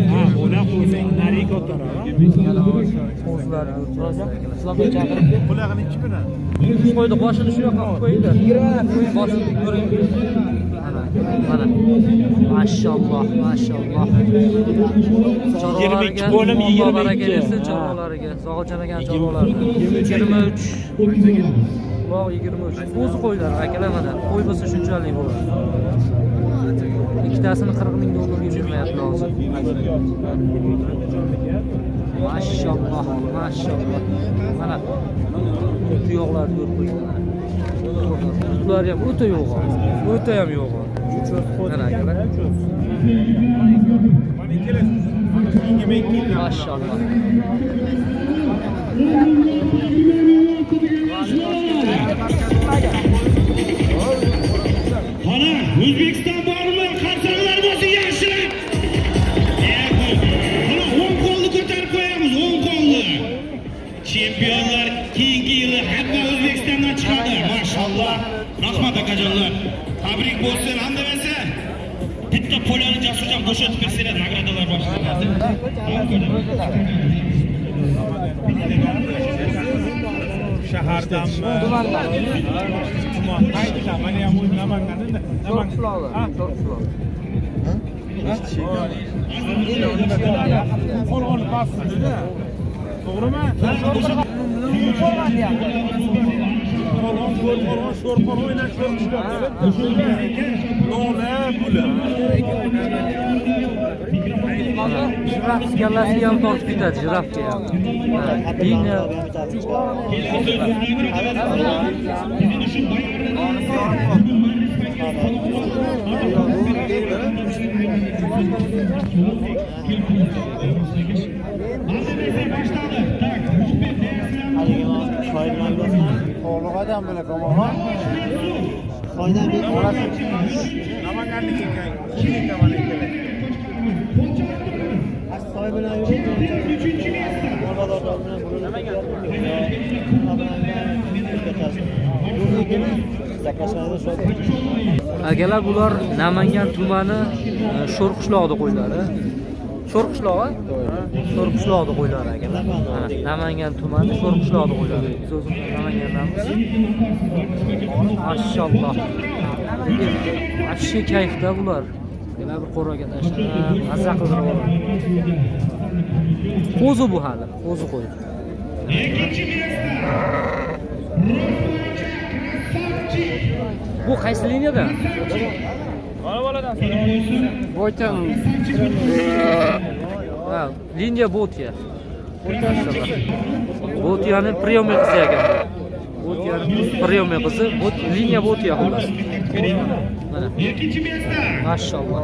Ha, bo'la qo'ysang, nari ko'tarar. Qo'zlari sizlarga chaqirib Qulog'ini 2000. qo'ydi, boshini shu yoqqa qo'ydi. Bosib ko'ring. Mana. Mashalloh, mashalloh. 22 bo'lim 22. Baraka bersin chorvalariga. Sog'iljon aka chorvalari. 23. Bog' 23. O'zi qo'ylar akalar mana. Qo'y bo'lsa shunchalik bo'ladi. Ikkitasini 40 ming dollarga bermayapti hozir. Maşallah, maşallah. Mana tuyoqlarni ko'rib qo'yinglar. Ular ham o'ta yo'q. O'ta ham yo'q. Mana akalar. Maşallah. Ana, O'zbekiston bormi? Qarsaklar bo'lsin yaxshilar. Ana 10 qo'lni ko'tarib qo'yamiz, 10 qo'lni. Chempionlar keyingi yili hamma O'zbekistondan chiqadi. Mashalloh. Rahmat akajonlar. Tabrik bo'lsin. Hamda bo'lsa bitta polani Jasurjon bo'shatib bersanglar, nagradalar boshlanadi. Shahardanmi? Tuman. Qayda? Mana ham o'z Namanganda. Qo'l bastida. To'g'rimi? Qo'lon sho'rqon o'ynash nola puli. Jiraf kallasiga ham tortib ketadi, jirafga ham. Dinga Qo'liq odam bilan qo'magan. Foyda berib olasiz. Namanganniki ekan. Kimga mana kerak? Soy bilan yuring. Akalar, bular Namangan tumani Sho'rqishlog'ida qo'ylari. Sho'rqishlog'i? Sho'rqishlog'ida qo'ylari akalar. Mana Namangan tumani Sho'rqishlog'ida qo'ylari. Biz o'zimiz Namangandamiz. Mashalloh. Ashi kayfda bular. Yana bir qo'raga tashlab, mazza qildirib oladi. Qo'zi bu hali, qo'zi qo'y. Bu qaysi liniyada? Qora Boytan. Ha, liniya Botya. Botyani priyomli qizi ekan. Botyani priyomli qizi, liniya Botya xullas. Mana. Mashalloh.